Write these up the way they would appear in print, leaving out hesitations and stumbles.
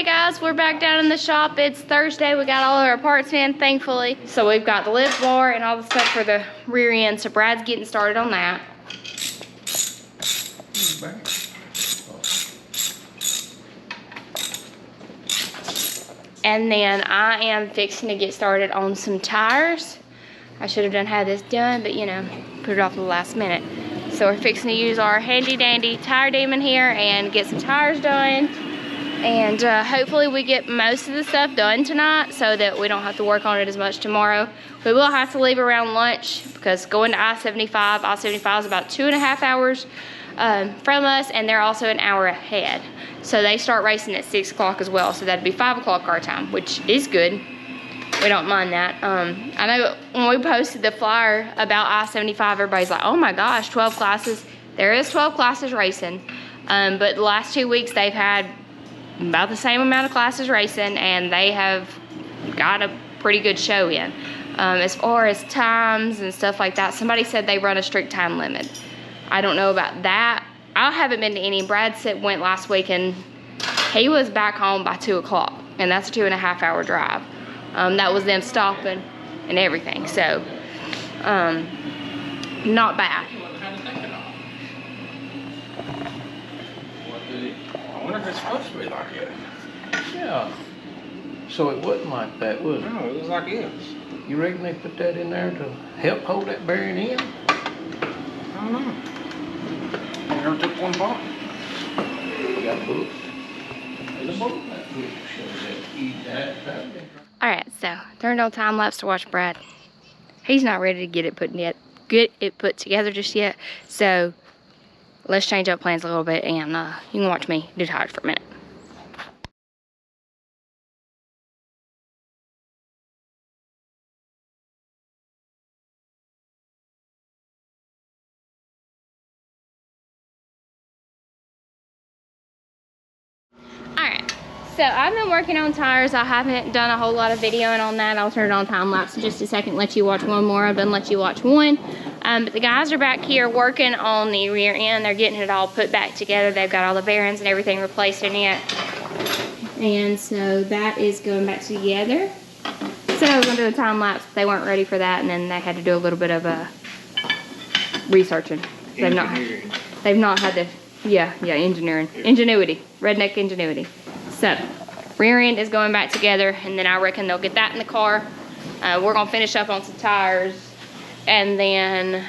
Hey guys, we're back down in the shop. It's Thursday. We got all of our parts in, thankfully. So we've got the lift bar and all the stuff for the rear end. So Brad's getting started on that. And then I am fixing to get started on some tires. I should have had this done, but you know, put it off to the last minute. So we're fixing to use our handy dandy tire demon here and get some tires done. And hopefully we get most of the stuff done tonight so that we don't have to work on it as much tomorrow. We will have to leave around lunch because going to I-75 is about 2.5 hours from us, and they're also an hour ahead. So they start racing at 6 o'clock as well, so that'd be 5 o'clock our time, which is good. We don't mind that. I know when we posted the flyer about I-75, everybody's like, oh my gosh, 12 classes. There is 12 classes racing, but the last 2 weeks they've had about the same amount of classes racing, and they have got a pretty good show in. As far as times and stuff like that, somebody said they run a strict time limit. I don't know about that. I haven't been to any. Brad went last week and he was back home by 2 o'clock, and that's a 2.5 hour drive. That was them stopping and everything, so not bad. I wonder if it's supposed to be like it. Yeah. So it wasn't like that, was it? No, it was like this. You reckon they put that in there to help hold that bearing in? I don't know. I never took one apart. You got a book. There's a book in that book that shows that. Eat that. Alright, so turned on time lapse to watch Brad. He's not ready to get it put together just yet. So let's change up plans a little bit, and you can watch me do tires for a minute. Alright, so I've been working on tires. I haven't done a whole lot of videoing on that. I'll turn it on time lapse in just a second, let you watch one more. I've done let you watch one. But the guys are back here working on the rear end. They're getting it all put back together. They've got all the bearings and everything replaced in it. And so that is going back together. So I was going to do a time lapse, but they weren't ready for that, and then they had to do a little bit of researching. They've not had the, engineering. Ingenuity. Redneck ingenuity. So rear end is going back together, and then I reckon they'll get that in the car. We're going to finish up on some tires. And then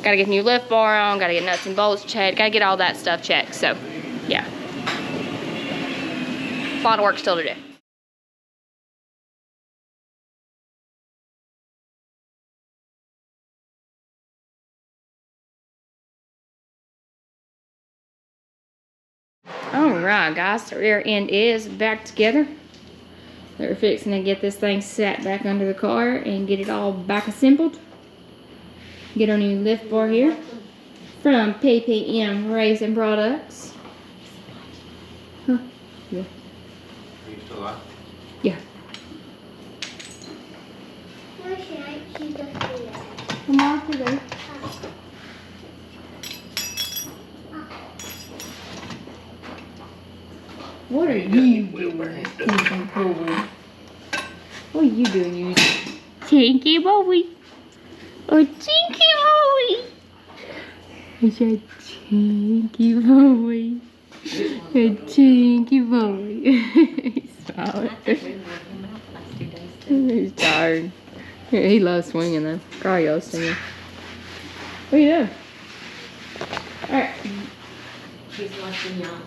gotta get a new lift bar on, gotta get nuts and bolts checked, gotta get all that stuff checked. So yeah, a lot of work still to do. All right, guys, the rear end is back together. They're fixing to get this thing set back under the car and get it all back assembled. Get our new lift bar here from PPM Racing Products. Huh? Yeah. Are you still alive? Yeah. Come on, today. What are you doing? What are you doing, you tinky boy? Oh, tinky boy! It's a tinky boy. A tinky boy. He's tired. He loves swinging though. Cardio singing. What are you doing? Alright. He's watching y'all.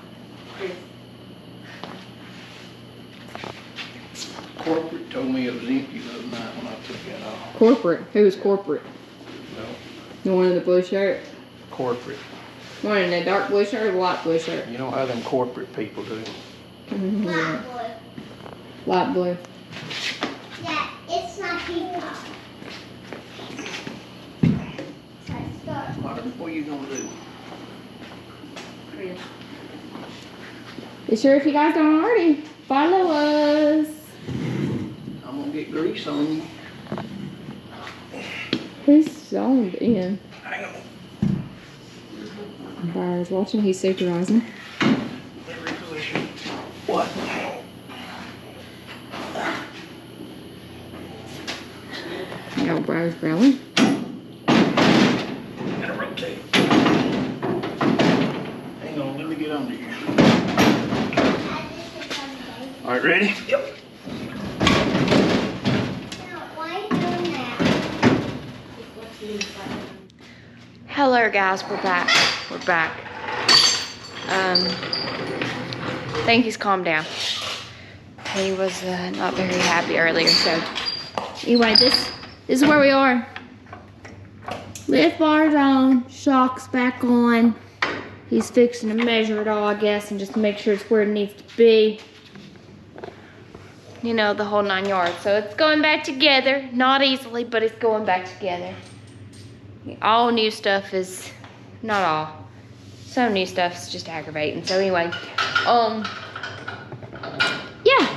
Corporate told me it was empty the other night when I took that off. Corporate? Who's corporate? No. The one in the blue shirt? Corporate. One in the dark blue shirt or the light blue shirt? You know how them corporate people do. Yeah. Light blue. Yeah, it's not people. What are you gonna do? Be sure if you guys don't already follow us. I'm gonna get grease on you. He's zoned in. Hang on. Byron's watching, he's supervising. What? Out Browse Brownie. Gotta rotate. Hang on, let me get under here. All right, ready? Yep. Why are you doing that? Hello guys, we're back. We're back. I think he's calmed down. He was not very happy earlier, so anyway, this is where we are. Lift bars on, shocks back on. He's fixing to measure it all, I guess, and just make sure it's where it needs to be. You know, the whole 9 yards. So it's going back together, not easily, but it's going back together. All new stuff is, not all. Some new stuff's just aggravating. So anyway, yeah.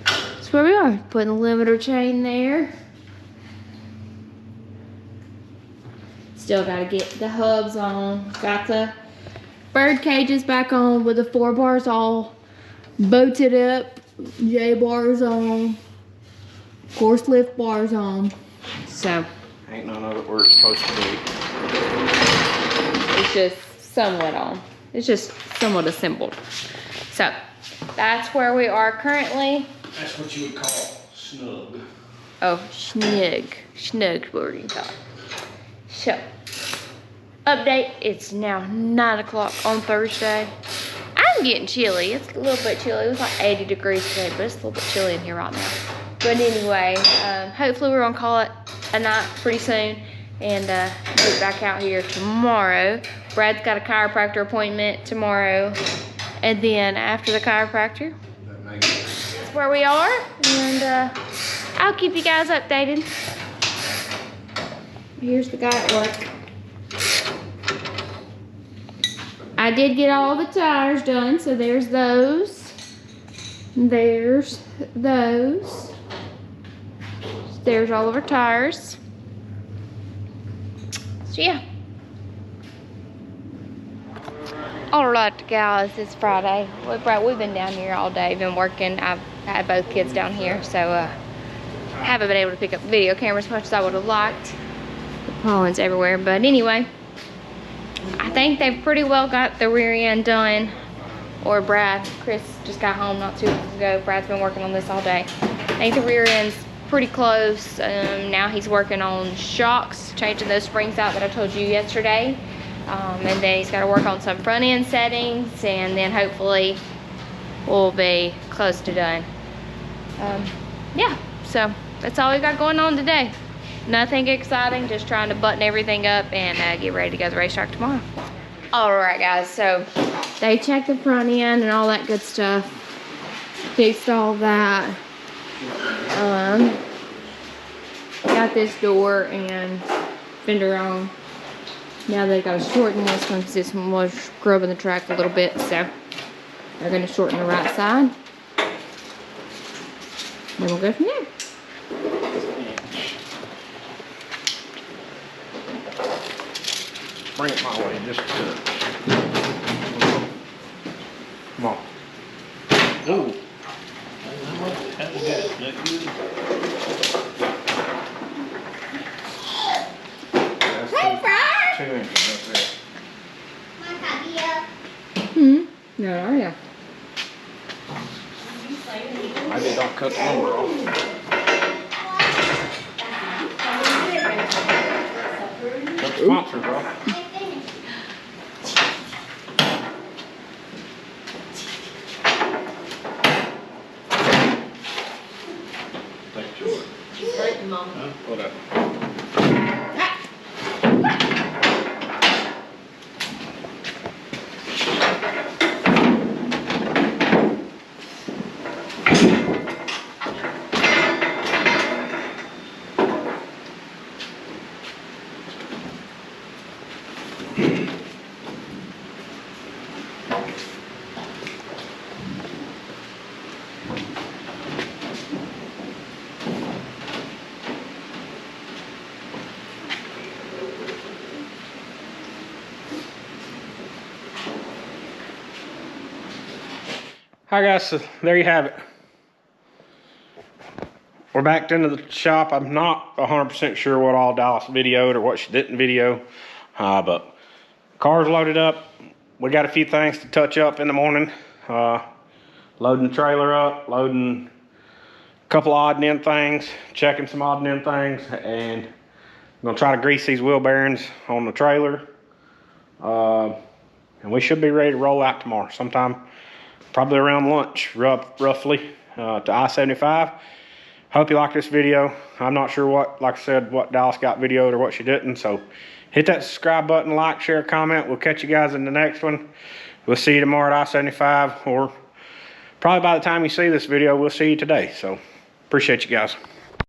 That's where we are. Putting the limiter chain there. Still gotta get the hubs on. Got the bird cages back on with the 4 bars all bolted up. J bars on. Of course, lift bars on. So. Ain't none of it where it's supposed to be. It's just somewhat on. It's just somewhat assembled. So, that's where we are currently. That's what you would call snug. Oh, snug. Snug's what we're gonna call it. So, update. It's now 9 o'clock on Thursday. I'm getting chilly. It's a little bit chilly. It was like 80 degrees today, but it's a little bit chilly in here right now. But anyway, hopefully we're gonna call it a night pretty soon and get back out here tomorrow. Brad's got a chiropractor appointment tomorrow, and then after the chiropractor, that's where we are, and I'll keep you guys updated. Here's the guy at work. I did get all the tires done, so there's those. There's those. There's all of our tires. So yeah. Alright guys, it's Friday. We've been down here all day, been working. I've had both kids down here, so haven't been able to pick up the video camera as much as I would have liked. The pollen's everywhere, but anyway. I think they've pretty well got the rear end done. Or Chris just got home not too long ago. Brad's been working on this all day. I think the rear end's pretty close. Now he's working on shocks, changing those springs out that I told you yesterday. And then he's got to work on some front end settings, and then hopefully we'll be close to done. Yeah, so that's all we got going on today. Nothing exciting, just trying to button everything up and get ready to go to the racetrack tomorrow. Alright guys, so they checked the front end and all that good stuff. Fixed all that. Got this door and fender on. Now they gotta shorten this one because this one was scrubbing the track a little bit, so they're gonna shorten the right side. Then we'll go from there. Bring it my way just a touch. Come on. Ooh. That's good. Look good. Hey, Brad! 2 inches up there. My copy Yeah, oh yeah. Maybe don't cut the lumber off. Cut the sponsors off. Take yours. Huh? Whatever. Hi guys, so there you have it. we're back into the shop. I'm not 100% sure what all Dallas videoed or what she didn't video, but car's loaded up. We got a few things to touch up in the morning. Loading the trailer up, loading a couple odd and end things, checking some odd and end things, and I'm gonna try to grease these wheel bearings on the trailer. And we should be ready to roll out tomorrow, sometime probably around lunch, roughly, to I-75. Hope you like this video. I'm not sure what, like I said, what Dallas got videoed or what she didn't, so hit that subscribe button, like, share, comment. We'll catch you guys in the next one. We'll see you tomorrow at I-75, or probably by the time you see this video, we'll see you today. So appreciate you guys.